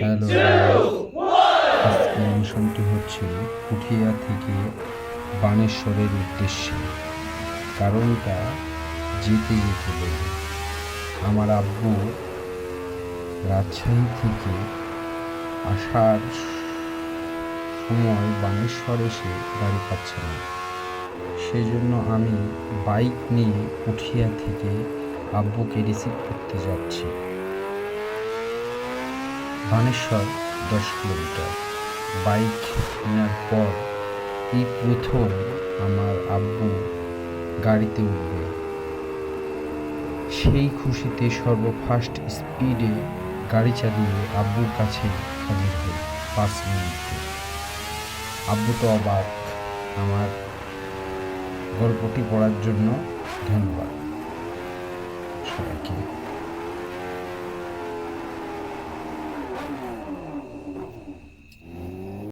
Hello guys, আজকে মিশনটি হচ্ছে পুঠিয়া থেকে বানেশ্বরের উদ্দেশ্যে। কারণটা যেতে যেতে বলি। আমার আব্বু রাজশাহী থেকে আসার সময় বানেশ্বর এসে গাড়ি পাচ্ছে না, সেজন্য আমি বাইক নিয়ে পুঠিয়া থেকে আব্বুকে রিসিভ করতে যাচ্ছি। বানেশ্বর 10 কিলোমিটার। বাইক নেওয়ার পর এই প্রথম আমার আব্বু গাড়িতে উঠবে। সেই খুশিতে সর্বফাস্ট স্পিডে গাড়ি চালিয়ে আব্বুর কাছে হাজির হই 5 মিনিটে। আব্বু তো অবাক। আমার গল্পটি পড়ার জন্য ধন্যবাদ সবাইকে।